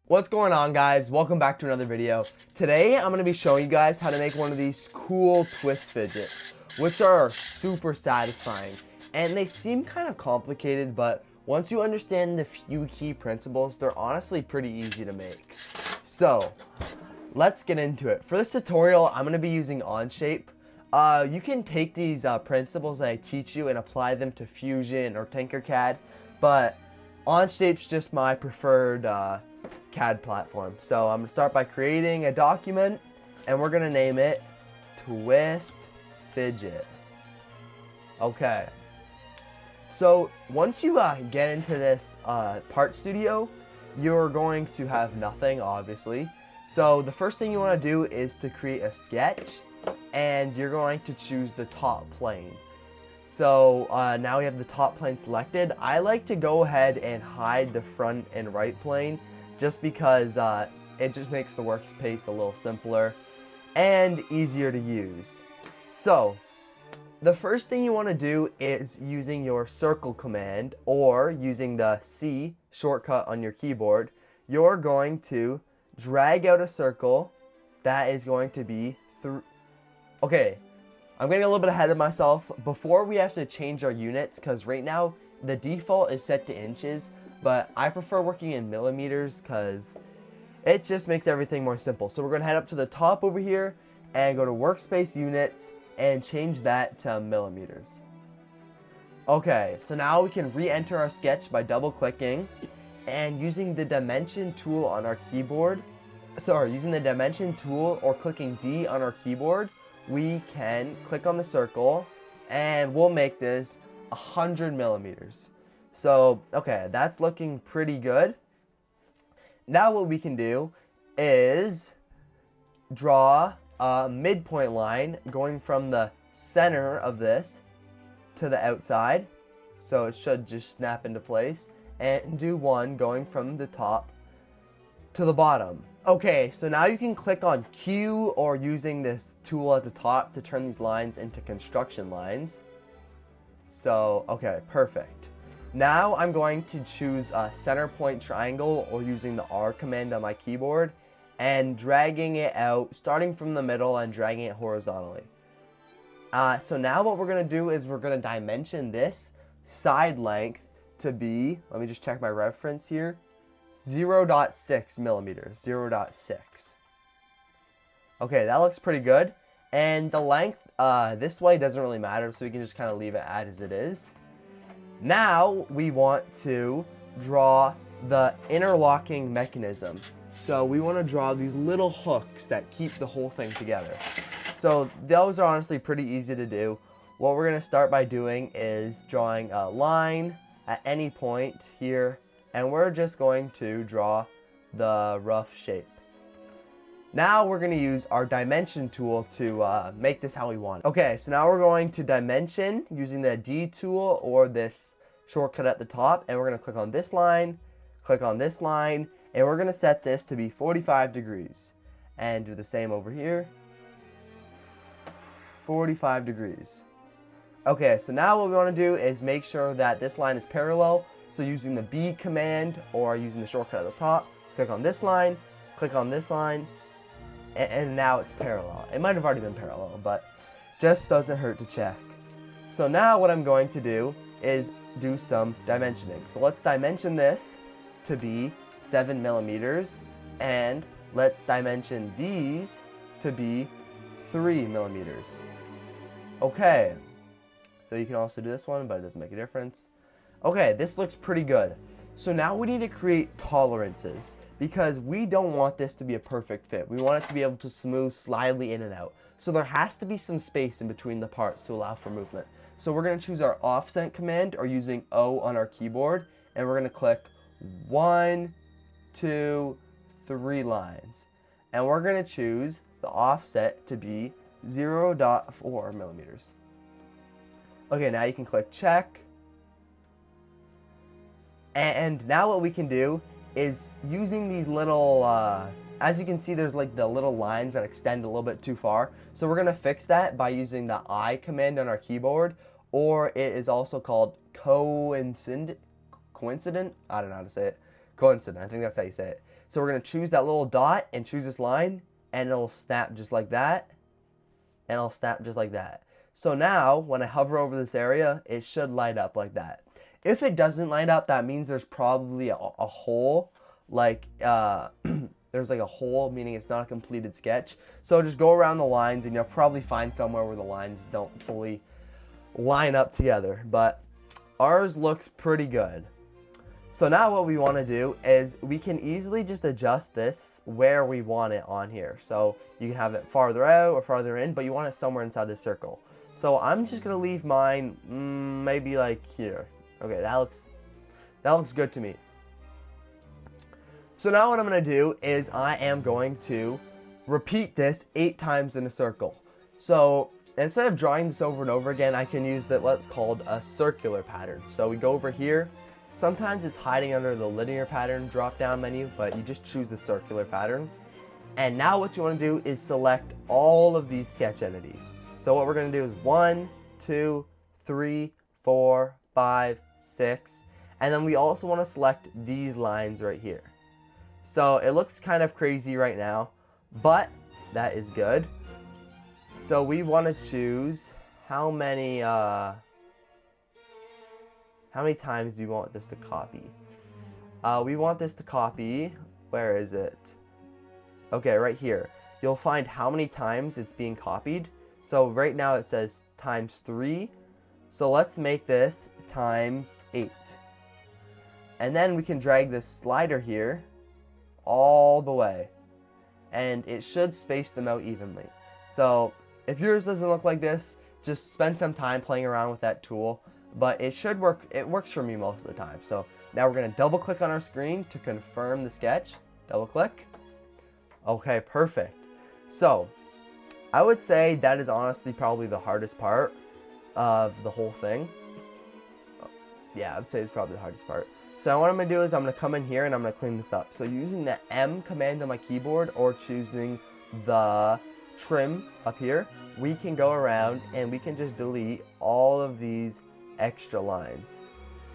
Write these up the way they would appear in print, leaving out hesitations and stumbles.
What's going on, guys? Welcome back to another video. Today I'm going to be showing you guys how to make one of these cool twist fidgets, which are super satisfying. And they seem kind of complicated, but once you understand the few key principles, they're honestly pretty easy to make. So let's get into it. For this tutorial, I'm going to be using Onshape. You can take these principles that I teach you and apply them to Fusion or Tinkercad, but Onshape's just my preferred CAD platform. So I'm going to start by creating a document, and we're going to name it Twist Fidget. Okay. So once you get into this part studio, you're going to have nothing, obviously. So the first thing you want to do is to create a sketch, and you're going to choose the top plane. So now we have the top plane selected. I like to go ahead and hide the front and right plane just because it just makes the workspace a little simpler and easier to use. So the first thing you want to do is using your circle command or using the C shortcut on your keyboard. You're going to drag out a circle that is going to be through. Okay, I'm getting a little bit ahead of myself. Before we have to change our units, because right now the default is set to inches, but I prefer working in millimeters because it just makes everything more simple. So we're going to head up to the top over here and go to workspace units and change that to millimeters. Okay, so now we can re-enter our sketch by double clicking and using the dimension tool on our keyboard. Using the dimension tool or clicking D on our keyboard, we can click on the circle and we'll make this 100 millimeters. So, okay, that's looking pretty good. Now what we can do is draw a midpoint line going from the center of this to the outside. So it should just snap into place. And do one going from the top to the bottom. Okay, so now you can click on Q or using this tool at the top to turn these lines into construction lines. So, okay, perfect. Now I'm going to choose a center point triangle or using the R command on my keyboard and dragging it out, starting from the middle and dragging it horizontally. So now what we're going to do is we're going to dimension this side length to be, let me just check my reference here, 0.6 millimeters, 0.6. Okay, that looks pretty good. And the length this way doesn't really matter, so we can just kind of leave it as it is. Now we want to draw the interlocking mechanism. So we want to draw these little hooks that keep the whole thing together. So those are honestly pretty easy to do. What we're going to start by doing is drawing a line at any point here, and we're just going to draw the rough shape. Now we're going to use our dimension tool to make this how we want it. Okay, so now we're going to dimension using the D tool or this shortcut at the top, and we're going to click on this line, and we're going to set this to be 45 degrees. And do the same over here, 45 degrees. Okay, so now what we want to do is make sure that this line is parallel. So using the B command or using the shortcut at the top, click on this line, and now it's parallel. It might have already been parallel, but just doesn't hurt to check. So now what I'm going to do is do some dimensioning. So let's dimension this to be 7 millimeters, and let's dimension these to be 3 millimeters. Okay, so you can also do this one, but it doesn't make a difference. Okay, this looks pretty good. So now we need to create tolerances because we don't want this to be a perfect fit. We want it to be able to smooth slightly in and out. So there has to be some space in between the parts to allow for movement. So we're going to choose our offset command or using O on our keyboard, and we're going to click 1, 2, 3 lines. And we're going to choose the offset to be 0.4 millimeters. Okay, now you can click check. And now what we can do is using these little, as you can see, there's like the little lines that extend a little bit too far. So we're going to fix that by using the I command on our keyboard, or it is also called coincident, I don't know how to say it, Coincident, I think that's how you say it. So we're gonna choose that little dot and choose this line, and it'll snap just like that, and it'll snap just like that. So now, when I hover over this area, it should light up like that. If it doesn't light up, that means there's probably a hole, like, there's like a hole, meaning it's not a completed sketch. So just go around the lines, and you'll probably find somewhere where the lines don't fully line up together. But ours looks pretty good. So now what we want to do is we can easily just adjust this where we want it on here. So you can have it farther out or farther in, but you want it somewhere inside the circle. So I'm just going to leave mine maybe like here. Okay, that looks good to me. So now what I'm going to do is I am going to repeat this 8 times in a circle. So instead of drawing this over and over again, I can use what's called a circular pattern. So we go over here. Sometimes it's hiding under the linear pattern drop down menu, but you just choose the circular pattern. And now what you want to do is select all of these sketch entities. So what we're going to do is 1, 2, 3, 4, 5, 6. And then we also want to select these lines right here. So it looks kind of crazy right now, but that is good. So we want to choose how many times do you want this to copy? We want this to copy, where is it? Okay, right here. You'll find how many times it's being copied. So right now it says times 3. So let's make this times 8. And then we can drag this slider here all the way. And it should space them out evenly. So if yours doesn't look like this, just spend some time playing around with that tool. But it should work. It works for me most of the time. So now we're going to double click on our screen to confirm the sketch. Double click. Okay, perfect. So I would say that is honestly probably the hardest part of the whole thing. Yeah, I would say it's probably the hardest part. So what I'm going to do is I'm going to come in here and I'm going to clean this up. So using the M command on my keyboard or choosing the trim up here, we can go around and we can just delete all of these extra lines.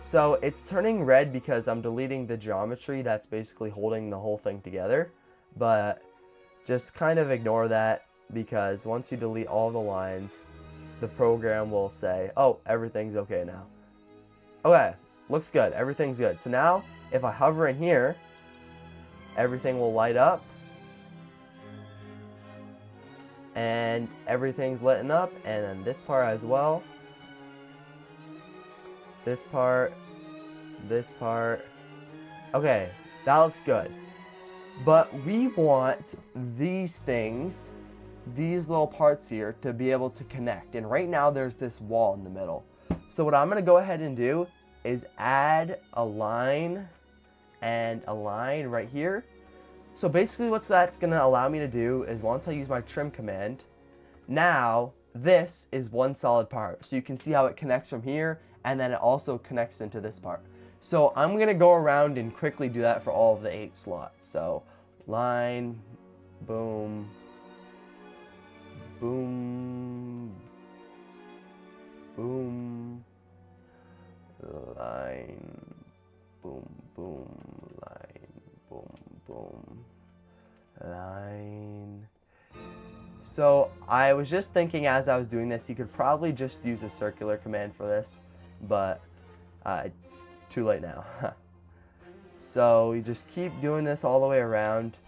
So it's turning red because I'm deleting the geometry that's basically holding the whole thing together. But just kind of ignore that, because once you delete all the lines, the program will say, oh, everything's okay now. Okay, looks good. Everything's good. So now if I hover in here, everything will light up. And everything's lighting up, and then this part as well. This part. Okay, that looks good. But we want these things, these little parts here, to be able to connect. And right now there's this wall in the middle. So what I'm going to go ahead and do is add a line and a line right here. So basically what that's going to allow me to do is once I use my trim command, now this is one solid part. So you can see how it connects from here, and then it also connects into this part. So I'm going to go around and quickly do that for all of the 8 slots. So line, boom, boom, boom, line, boom, boom, line, boom, boom, line. So I was just thinking as I was doing this, you could probably just use a circular command for this, but too late now. So you just keep doing this all the way around.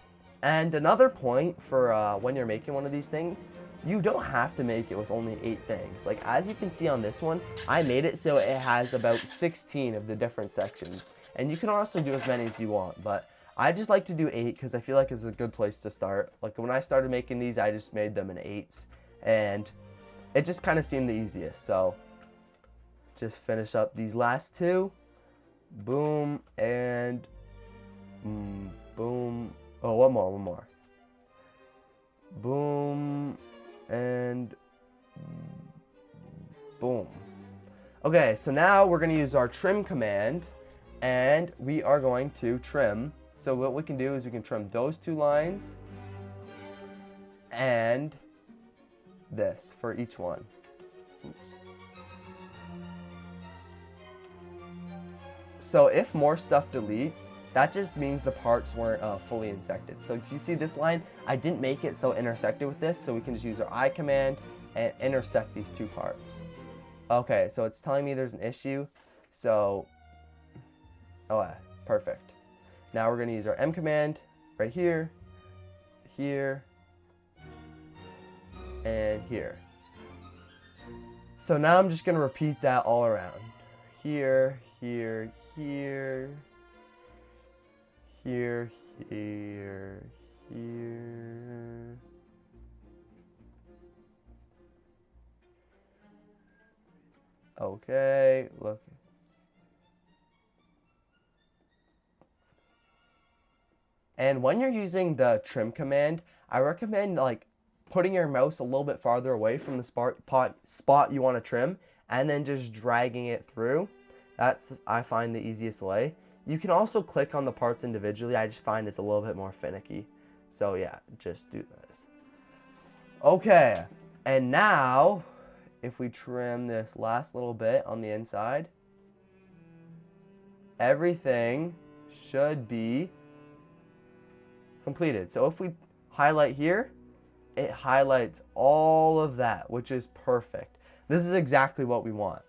And another point for when you're making one of these things, you don't have to make it with only 8 things. Like as you can see on this one, I made it so it has about 16 of the different sections. And you can also do as many as you want, but I just like to do 8 because I feel like it's a good place to start. Like when I started making these, I just made them in 8s, and it just kind of seemed the easiest. So just finish up these last 2. Boom and boom. Oh, one more. Boom and boom. Okay, so now we're going to use our trim command, and we are going to trim. So what we can do is we can trim those 2 lines and this for each one. Oops. So if more stuff deletes, that just means the parts weren't fully intersected. So you see this line, I didn't make it so it intersected with this, so we can just use our I command and intersect these two parts. Okay, so it's telling me there's an issue. So, perfect. Now we're gonna use our M command right here, here, and here. So now I'm just gonna repeat that all around. Here, here, here, here, here, here. Okay, look. And when you're using the trim command, I recommend like putting your mouse a little bit farther away from the spot you want to trim, and then just dragging it through. That's, I find, the easiest way. You can also click on the parts individually. I just find it's a little bit more finicky. So yeah, just do this. Okay, and now if we trim this last little bit on the inside, everything should be completed. So if we highlight here, it highlights all of that, which is perfect. This is exactly what we want.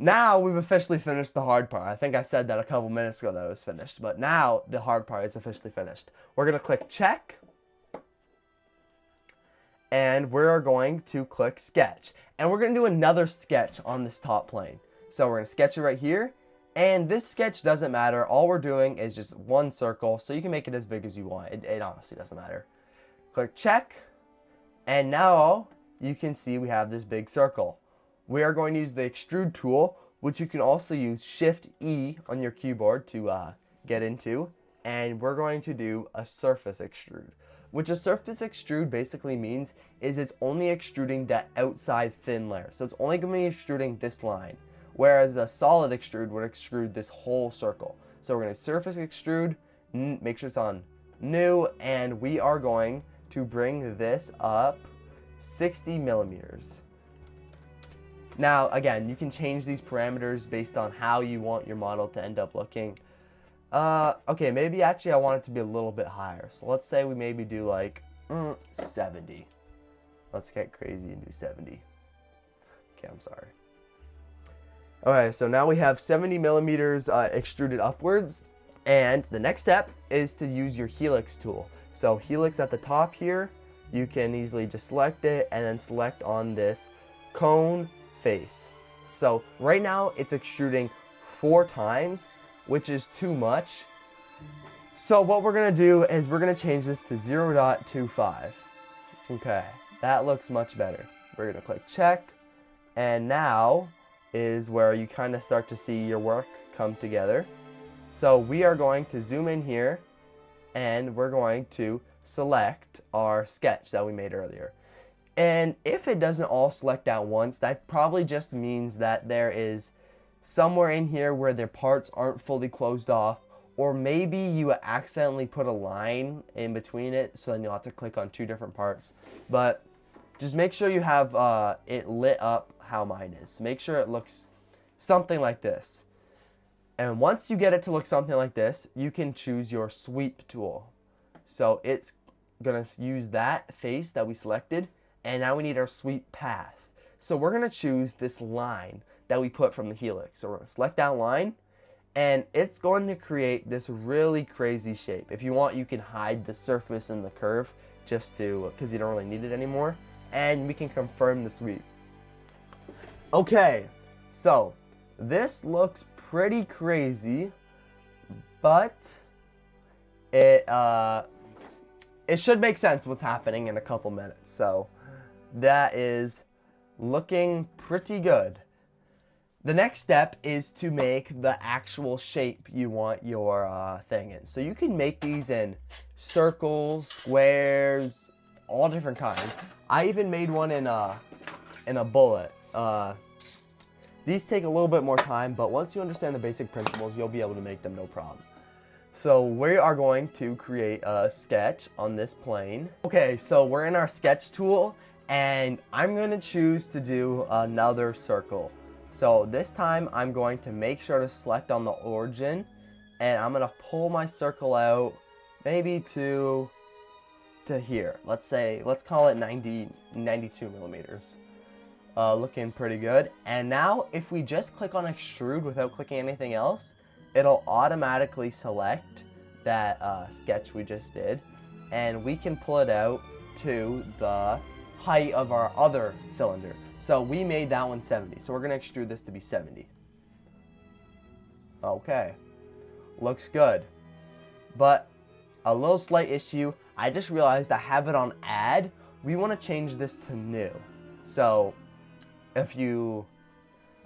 Now we've officially finished the hard part. I think I said that a couple minutes ago that it was finished, but now the hard part is officially finished. We're gonna click check, and we're going to click sketch. And we're gonna do another sketch on this top plane. So we're gonna sketch it right here, and this sketch doesn't matter. All we're doing is just one circle, so you can make it as big as you want. It honestly doesn't matter. Click check, and now you can see we have this big circle. We are going to use the extrude tool, which you can also use Shift E on your keyboard to get into, and we're going to do a surface extrude. Which a surface extrude basically means is it's only extruding that outside thin layer. So it's only going to be extruding this line, whereas a solid extrude would extrude this whole circle. So we're going to surface extrude, make sure it's on new, and we are going to bring this up 60 millimeters. Now, again, you can change these parameters based on how you want your model to end up looking. Okay, maybe actually I want it to be a little bit higher. So let's say we maybe do like 70. Let's get crazy and do 70. Okay, I'm sorry. Okay, so now we have 70 millimeters extruded upwards. And the next step is to use your helix tool. So helix at the top here, you can easily just select it and then select on this cone face. So right now it's extruding 4 times, which is too much. So what we're gonna do is we're gonna change this to 0.25. Okay, that looks much better. We're gonna click check, and now is where you kind of start to see your work come together. So we are going to zoom in here, and we're going to select our sketch that we made earlier. And if it doesn't all select at once, that probably just means that there is somewhere in here where their parts aren't fully closed off, or maybe you accidentally put a line in between it, so then you'll have to click on 2 different parts. But just make sure you have it lit up how mine is. Make sure it looks something like this. And once you get it to look something like this, you can choose your sweep tool. So it's gonna use that face that we selected, and now we need our sweep path. So we're gonna choose this line that we put from the helix. So we're gonna select that line, and it's going to create this really crazy shape. If you want, you can hide the surface and the curve just to, because you don't really need it anymore, and we can confirm the sweep. Okay, so this looks pretty crazy, but it should make sense what's happening in a couple minutes. So that is looking pretty good. The next step is to make the actual shape you want your thing in. So you can make these in circles, squares, all different kinds. I even made one in a bullet. These take a little bit more time, but once you understand the basic principles, you'll be able to make them no problem. So we are going to create a sketch on this plane. Okay, so we're in our sketch tool, and I'm going to choose to do another circle. So this time I'm going to make sure to select on the origin, and I'm gonna pull my circle out maybe to here. Let's call it 92 millimeters. Looking pretty good. And now if we just click on extrude without clicking anything else, it'll automatically select that sketch we just did, and we can pull it out to the height of our other cylinder. So we made that one 70, so we're gonna extrude this to be 70. Okay, looks good. But a little slight issue, I just realized I have it on add. We wanna change this to new. So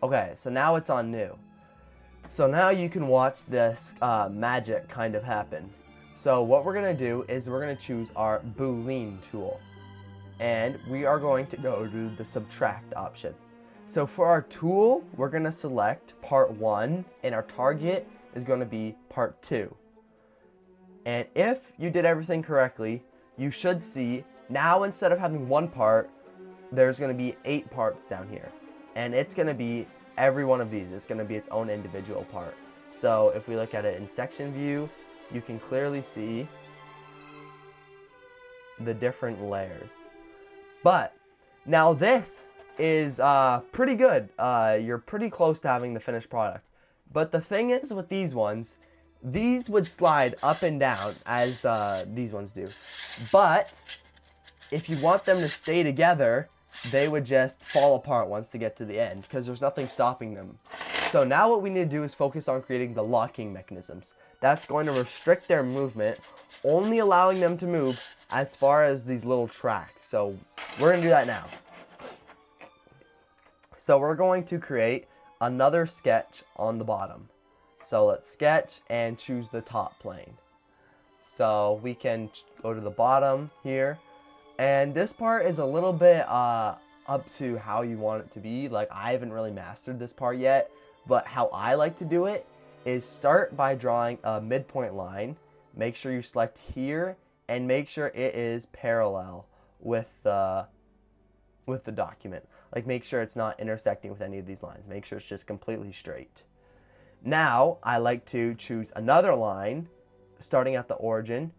okay, so now it's on new. So now you can watch this magic kind of happen. So what we're gonna do is we're gonna choose our Boolean tool, and we are going to go to the subtract option. So for our tool, we're gonna select part 1, and our target is gonna be part 2. And if you did everything correctly, you should see now instead of having one part, there's gonna be 8 parts down here. And it's gonna be every one of these. It's gonna be its own individual part. So if we look at it in section view, you can clearly see the different layers. But now this is pretty good. You're pretty close to having the finished product. But the thing is with these ones, these would slide up and down as these ones do. But if you want them to stay together, they would just fall apart once they get to the end because there's nothing stopping them. So now what we need to do is focus on creating the locking mechanisms. That's going to restrict their movement, only allowing them to move as far as these little tracks. So we're going to do that now. So we're going to create another sketch on the bottom. So let's sketch and choose the top plane. So we can go to the bottom here. And this part is a little bit up to how you want it to be. Like, I haven't really mastered this part yet, but how I like to do it is start by drawing a midpoint line. Make sure you select here and make sure it is parallel with the document. Like, make sure it's not intersecting with any of these lines. Make sure it's just completely straight. Now, I like to choose another line starting at the origin,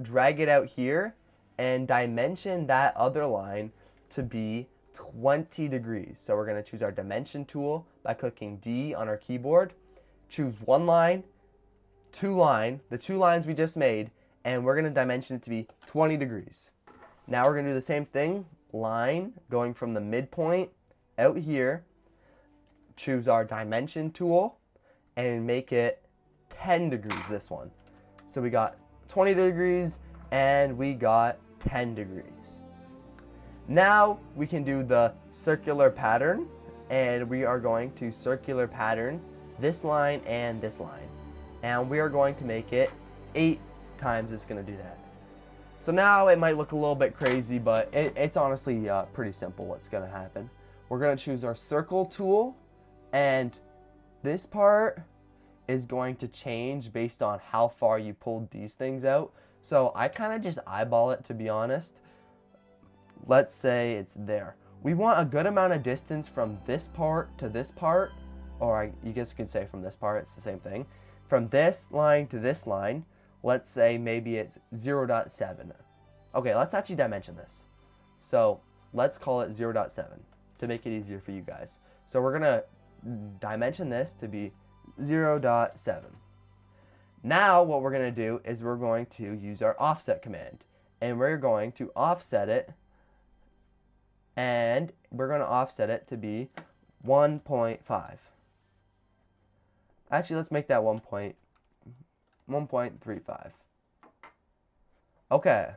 drag it out here, and dimension that other line to be 20 degrees. So we're going to choose our dimension tool by clicking D on our keyboard, choose one line, the two lines we just made, and we're going to dimension it to be 20 degrees. Now we're going to do the same thing, line going from the midpoint out here, choose our dimension tool, and make it 10 degrees, this one. So we got 20 degrees and we got 10 degrees. Now we can do the circular pattern, and we are going to circular pattern this line and this line, and we are going to make it 8 times. It's going to do that. So now it might look a little bit crazy, but it's honestly pretty simple what's going to happen. We're going to choose our circle tool, and this part is going to change based on how far you pulled these things out. So I kind of just eyeball it, to be honest. Let's say it's there. We want a good amount of distance from this part to this part, or you guys could say from this part, it's the same thing. From this line to this line, let's say maybe it's 0.7. Okay, let's actually dimension this. So let's call it 0.7 to make it easier for you guys. So we're gonna dimension this to be 0.7. Now what we're going to do is we're going to use our offset command, and we're going to offset it, and we're going to offset it to be 1.5. Actually, let's make that 1.35. Okay.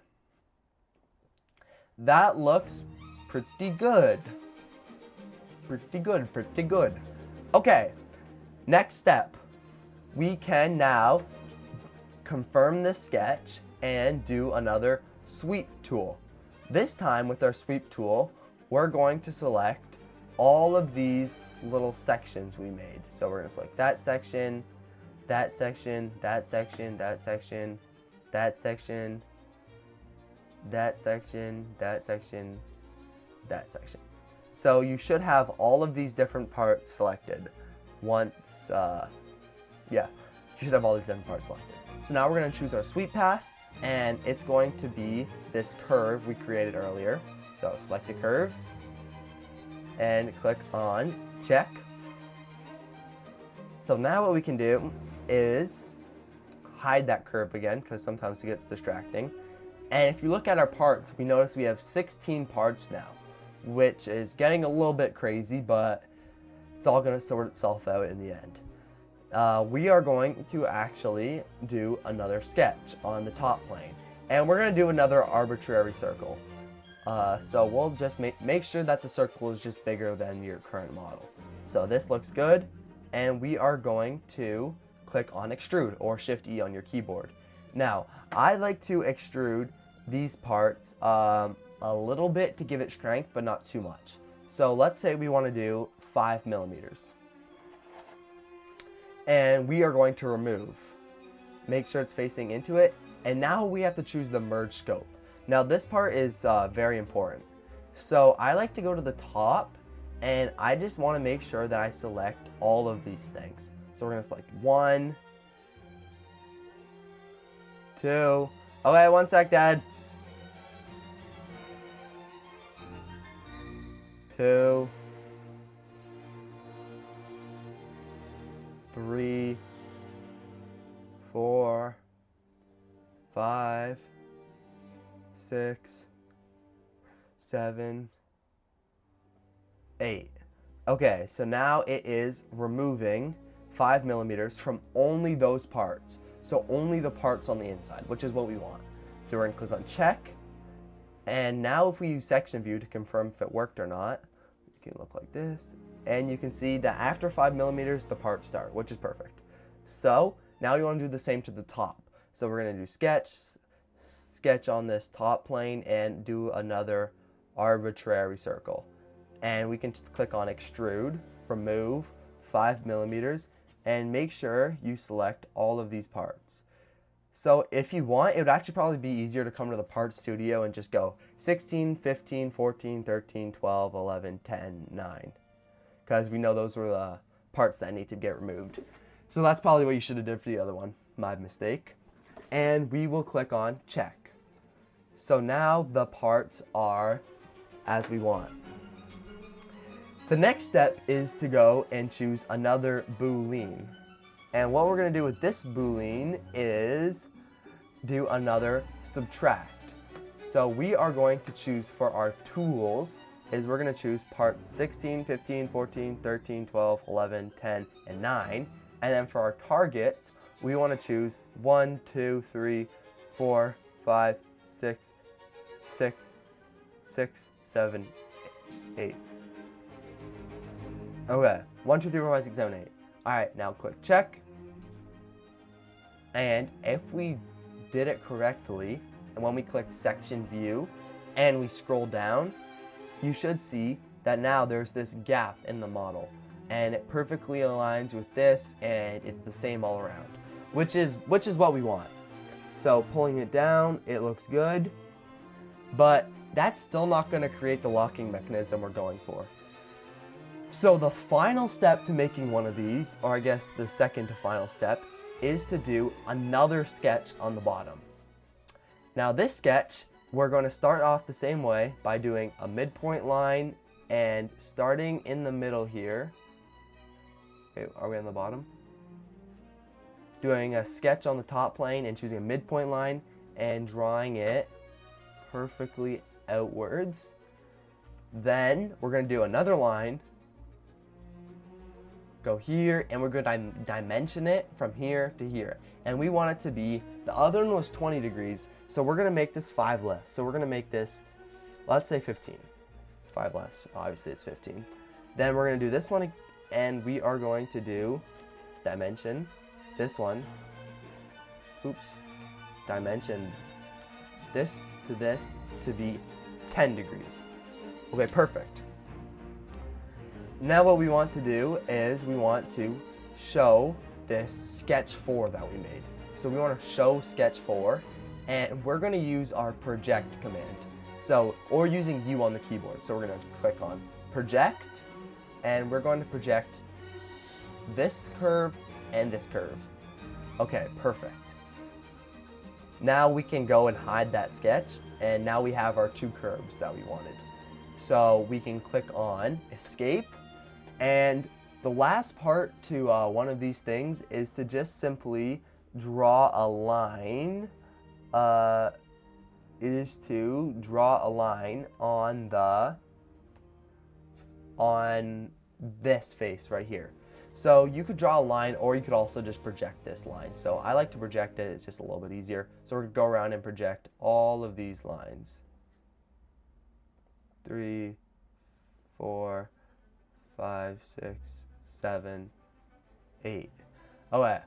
That looks pretty good. Pretty good. Okay. Next step. We can now confirm this sketch and do another sweep tool. This time with our sweep tool, we're going to select all of these little sections we made. So we're going to select that section, that section, that section, that section, that section, that section, that section, that section. So you should have all of these different parts selected once, you should have all these different parts selected. So now we're going to choose our sweep path, and it's going to be this curve we created earlier. So select the curve and click on check. So now what we can do is hide that curve again, because sometimes it gets distracting. And if you look at our parts, we notice we have 16 parts now, which is getting a little bit crazy, but it's all going to sort itself out in the end. We are going to actually do another sketch on the top plane, and we're going to do another arbitrary circle. So we'll just make sure that the circle is just bigger than your current model. So this looks good, and we are going to click on extrude or Shift E on your keyboard. Now, I like to extrude these parts a little bit to give it strength, but not too much. So let's say we want to do 5 millimeters. And we are going to remove. Make sure it's facing into it. And now we have to choose the merge scope. Now this part is very important. So I like to go to the top, and I just want to make sure that I select all of these things. So we're going to select 1, 2. Okay, 1 sec, Dad. 2, 3, 4, 5, 6, 7, 8. Okay, so now it is removing 5 millimeters from only those parts. So only the parts on the inside, which is what we want. So we're going to click on check. And now if we use section view to confirm if it worked or not, it can look like this. And you can see that after 5 millimeters, the parts start, which is perfect. So now you want to do the same to the top. So we're going to do sketch on this top plane, and do another arbitrary circle. And we can click on extrude, remove 5 millimeters, and make sure you select all of these parts. So if you want, it would actually probably be easier to come to the Parts Studio and just go 16, 15, 14, 13, 12, 11, 10, 9. Because we know those were the parts that need to get removed. So that's probably what you should have did for the other one. My mistake. And we will click on check. So now the parts are as we want. The next step is to go and choose another boolean. And what we're going to do with this boolean is do another subtract. So we are going to choose for our tools is we're going to choose parts 16, 15, 14, 13, 12, 11, 10, and 9. And then for our targets, we want to choose 1, 2, 3, 4, 5, 6, 7, 8. Okay, 1, 2, 3, 4, 5, 6, 7, 8. Alright, now click check. And if we did it correctly, and when we click section view, and we scroll down, you should see that now there's this gap in the model. And it perfectly aligns with this, and it's the same all around. Which is what we want. So pulling it down, it looks good. But that's still not going to create the locking mechanism we're going for. So the final step to making one of these, or I guess the second to final step, is to do another sketch on the bottom. Now this sketch, we're going to start off the same way by doing a midpoint line and starting in the middle here. Okay, are we on the bottom? Doing a sketch on the top plane and choosing a midpoint line and drawing it perfectly outwards. Then we're going to do another line, go here, and we're going to dimension it from here to here. And we want it to be, the other one was 20 degrees, so we're going to make this 5 less. So we're going to make this, let's say 15. 5 less, obviously it's 15. Then we're going to do this one, and we are going to do dimension this one. Oops. Dimension this to be 10 degrees. Okay, perfect. Now what we want to do is we want to show this sketch 4 that we made. So we want to show sketch 4, and we're going to use our project command. So, or using U on the keyboard. So we're going to click on project, and we're going to project this curve and this curve. Okay, perfect. Now we can go and hide that sketch, and now we have our 2 curves that we wanted. So we can click on escape, and the last part to one of these things is to just simply draw a line. Is to draw a line on this face right here. So you could draw a line, or you could also just project this line. So I like to project it, it's just a little bit easier. So we're gonna go around and project all of these lines. 3, 4, 5, 6, 7, 8. Okay,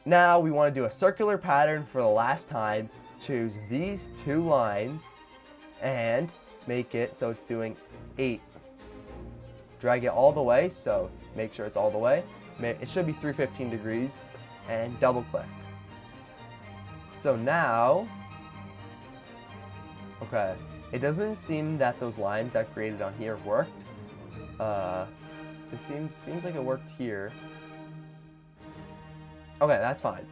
now we wanna do a circular pattern for the last time. Choose these 2 lines and make it so it's doing 8. Drag it all the way, so make sure it's all the way. It should be 315 degrees, and double click. So now, okay, it doesn't seem that those lines I created on here worked. It seems like it worked here. Okay, that's fine.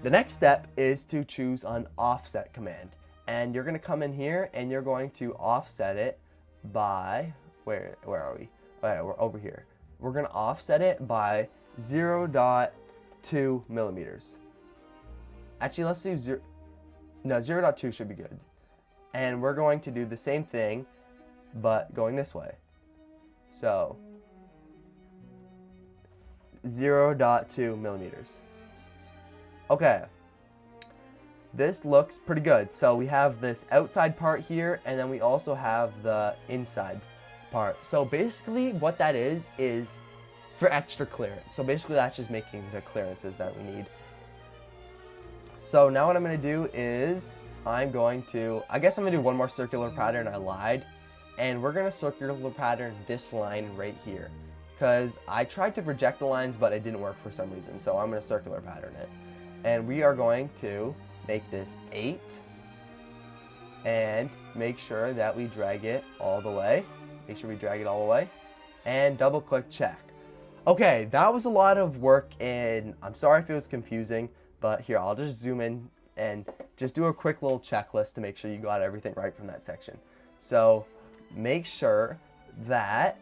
The next step is to choose an offset command, and you're gonna come in here and you're going to offset it by, where are we? Okay, we're over here. We're gonna offset it by 0.2 millimeters. Actually, let's do 0.2 should be good. And we're going to do the same thing, but going this way. So 0.2 millimeters. Okay, this looks pretty good. So we have this outside part here, and then we also have the inside part. So basically what that is for extra clearance. So basically that's just making the clearances that we need. So now what I'm going to do is I guess I'm going to do one more circular pattern. I lied. And we're going to circular pattern this line right here, because I tried to project the lines but it didn't work for some reason. So I'm going to circular pattern it. And we are going to make this 8 and make sure that we drag it all the way. Make sure we drag it all the way and double click check. Okay, that was a lot of work, and I'm sorry if it was confusing, but here, I'll just zoom in and just do a quick little checklist to make sure you got everything right from that section. So make sure that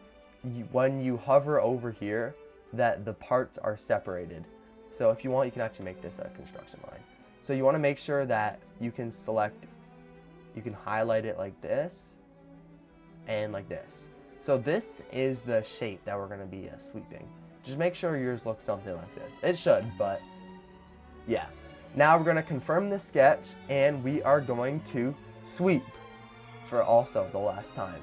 when you hover over here, that the parts are separated. So if you want, you can actually make this a construction line. So you want to make sure that you can highlight it like this and like this. So this is the shape that we're going to be sweeping. Just make sure yours looks something like this. It should, but yeah. Now we're going to confirm the sketch, and we are going to sweep for also the last time.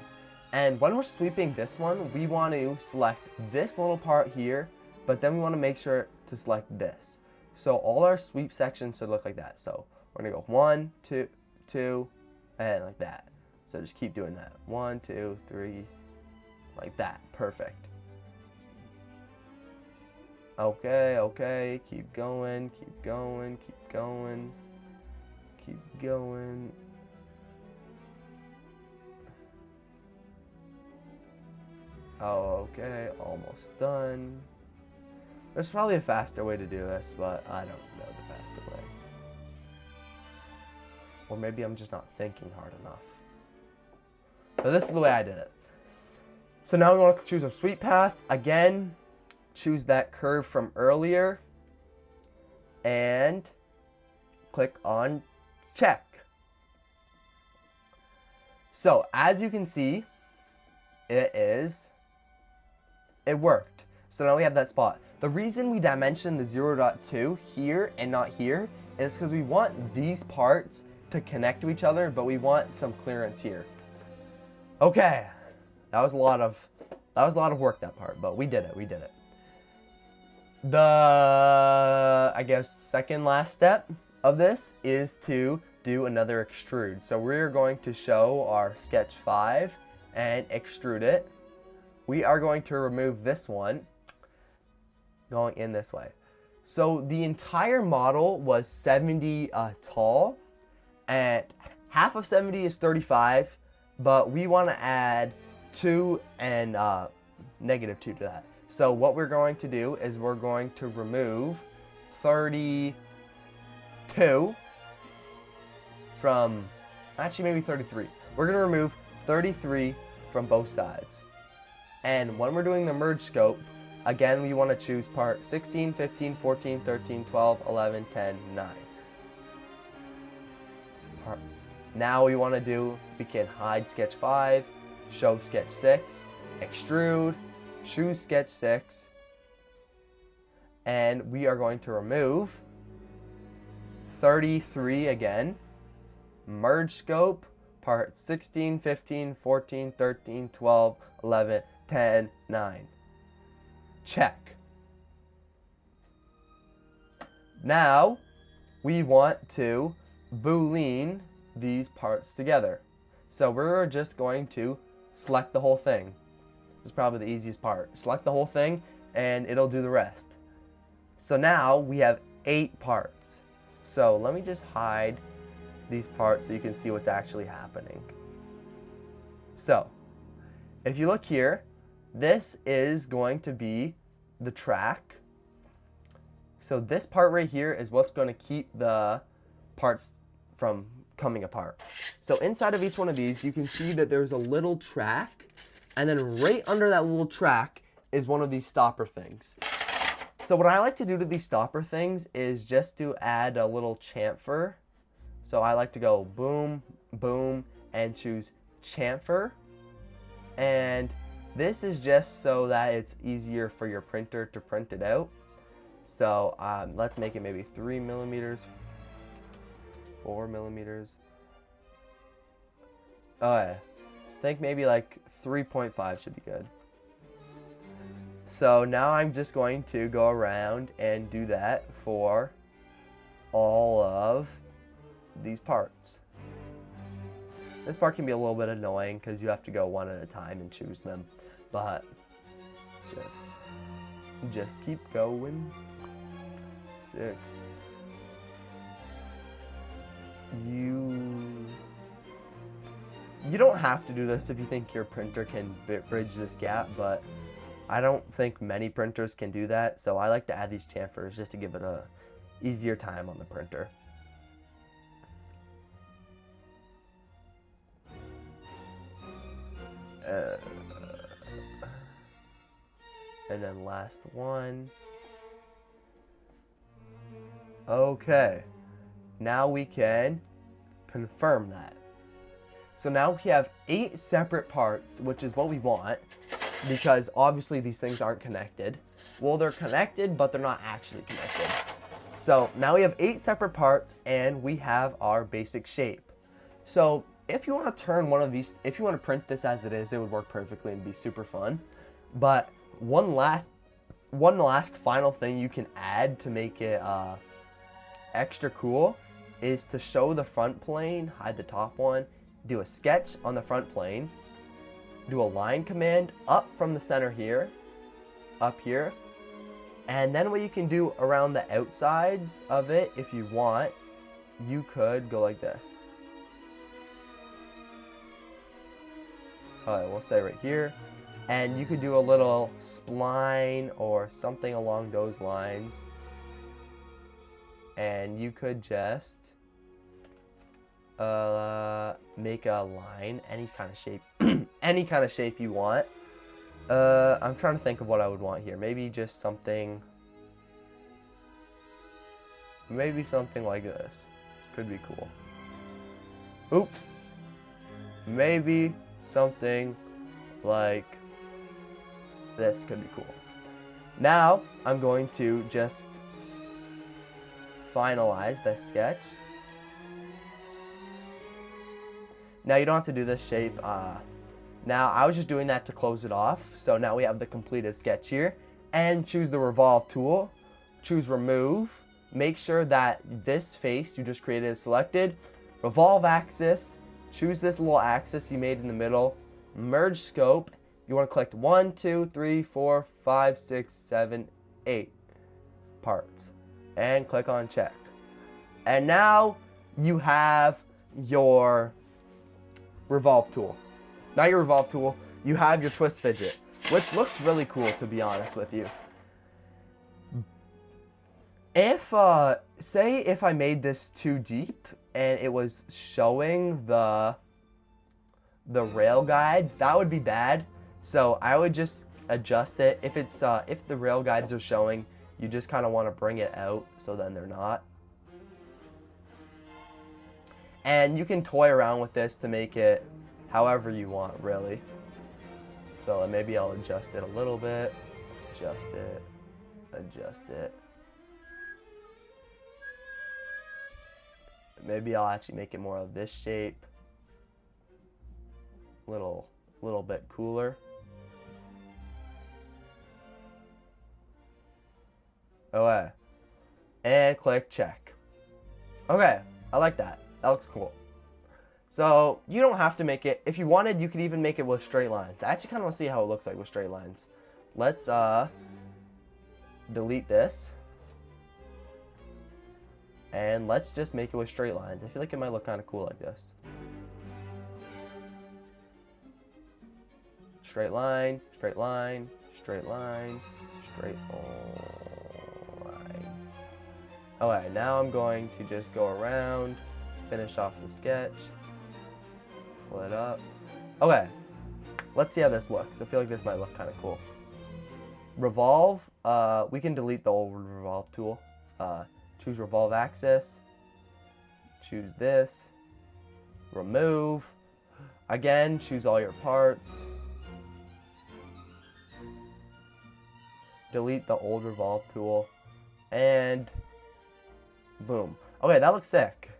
And when we're sweeping this one, we want to select this little part here, but then we want to make sure to select this. So all our sweep sections should look like that. So we're going to go 1, 2, 2, and like that. So just keep doing that. 1, 2, 3, like that. Perfect. Okay, keep going, keep going, keep going, keep going. Okay, almost done. There's probably a faster way to do this, but I don't know the faster way. Or maybe I'm just not thinking hard enough. But this is the way I did it. So now we want to choose a sweep path. Again, choose that curve from earlier and click on check. So as you can see, it worked. So now we have that spot. The reason we dimensioned the 0.2 here and not here is because we want these parts to connect to each other, but we want some clearance here. Okay, that was a lot of work, that part, but we did it. The, I guess, second last step of this is to do another extrude. So we're going to show our sketch 5 and extrude it. We are going to remove this one, going in this way. So the entire model was 70 tall, and half of 70 is 35, but we want to add 2 and -2 to that. So what we're going to do is we're going to remove 32 from, actually maybe 33. We're gonna remove 33 from both sides. And when we're doing the merge scope, again, we wanna choose part 16, 15, 14, 13, 12, 11, 10, 9. Now we wanna do, we can hide sketch 5, show sketch 6, extrude, choose sketch 6, and we are going to remove 33 again, merge scope, part 16, 15, 14, 13, 12, 11, 10, 9. Check. Now, we want to boolean these parts together. So we're just going to select the whole thing. This is probably the easiest part. Select the whole thing and it'll do the rest. So now we have 8 parts. So let me just hide these parts so you can see what's actually happening. So if you look here, this is going to be the track. So this part right here is what's going to keep the parts from coming apart. So inside of each one of these, you can see that there's a little track, and then right under that little track is one of these stopper things. So what I like to do to these stopper things is just to add a little chamfer. So I like to go boom, boom, and choose chamfer. And this is just so that it's easier for your printer to print it out. So let's make it maybe 3 millimeters, 4 millimeters. Oh yeah, I think maybe like 3.5 should be good. So now I'm just going to go around and do that for all of these parts. This part can be a little bit annoying because you have to go one at a time and choose them, but just keep going. 6. You don't have to do this if you think your printer can bridge this gap, but I don't think many printers can do that, so I like to add these chamfers just to give it a easier time on the printer. And then last one. Okay, now we can confirm that. So now we have 8 separate parts, which is what we want, because obviously these things aren't connected. Well, they're connected, but they're not actually connected. So now we have 8 separate parts, and we have our basic shape. So if you want to turn one of these, if you want to print this as it is, it would work perfectly and be super fun. But one last final thing you can add to make it extra cool is to show the front plane, hide the top one, do a sketch on the front plane, do a line command up from the center here, up here, and then what you can do around the outsides of it, if you want, you could go like this. Alright, we'll say right here, and you could do a little spline or something along those lines, and you could just make a line, any kind of shape, any kind of shape you want. I'm trying to think of what I would want here. Maybe just something, maybe something like this. Could be cool. Oops. Maybe something like this could be cool. Now I'm going to just finalize this sketch. Now you don't have to do this shape. Now I was just doing that to close it off. So now we have the completed sketch here. And choose the revolve tool. Choose remove. Make sure that this face you just created is selected. Revolve axis. Choose this little axis you made in the middle. Merge scope. You want to collect 1, 2, 3, 4, 5, 6, 7, 8 parts. And click on check. And now you have your revolve tool. Now your revolve tool, you have your twist fidget, which looks really cool, to be honest with you. If, say if I made this too deep and it was showing the rail guides, that would be bad. So I would just adjust it. If it's, if the rail guides are showing, you just kind of want to bring it out so then they're not. And you can toy around with this to make it however you want, really. So maybe I'll adjust it a little bit, adjust it, adjust it. Maybe I'll actually make it more of this shape. Little bit cooler. Okay. And click check. Okay, I like that. That looks cool. So you don't have to make it. If you wanted, you could even make it with straight lines. I actually kind of want to see how it looks like with straight lines. Let's delete this. And let's just make it with straight lines. I feel like it might look kind of cool like this. Straight line, straight line, straight line, straight line. Alright, now I'm going to just go around, finish off the sketch, pull it up. Okay, let's see how this looks. I feel like this might look kind of cool. Revolve, we can delete the old revolve tool. Choose revolve axis, choose this, remove, again, choose all your parts, delete the old revolve tool, and boom. Okay, that looks sick.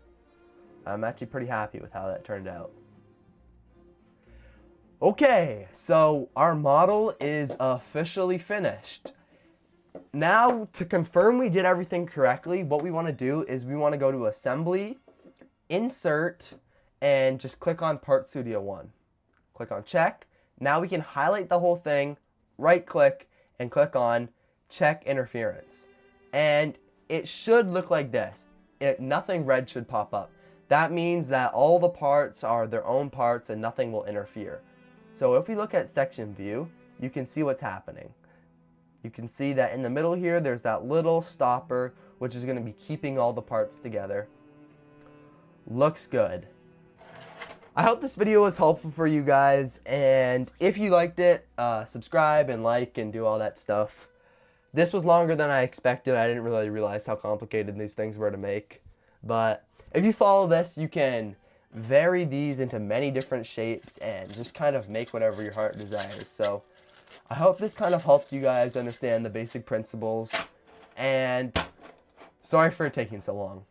I'm actually pretty happy with how that turned out. Okay, so our model is officially finished. Now, to confirm we did everything correctly, what we want to do is we want to go to Assembly, Insert, and just click on Part Studio 1. Click on Check. Now we can highlight the whole thing, right-click, and click on Check Interference. And it should look like this. Nothing red should pop up. That means that all the parts are their own parts and nothing will interfere. So if we look at Section View, you can see what's happening. You can see that in the middle here, there's that little stopper, which is going to be keeping all the parts together. Looks good. I hope this video was helpful for you guys, and if you liked it, subscribe and like and do all that stuff. This was longer than I expected. I didn't really realize how complicated these things were to make. But if you follow this, you can vary these into many different shapes and just kind of make whatever your heart desires. So I hope this kind of helped you guys understand the basic principles, and sorry for taking so long.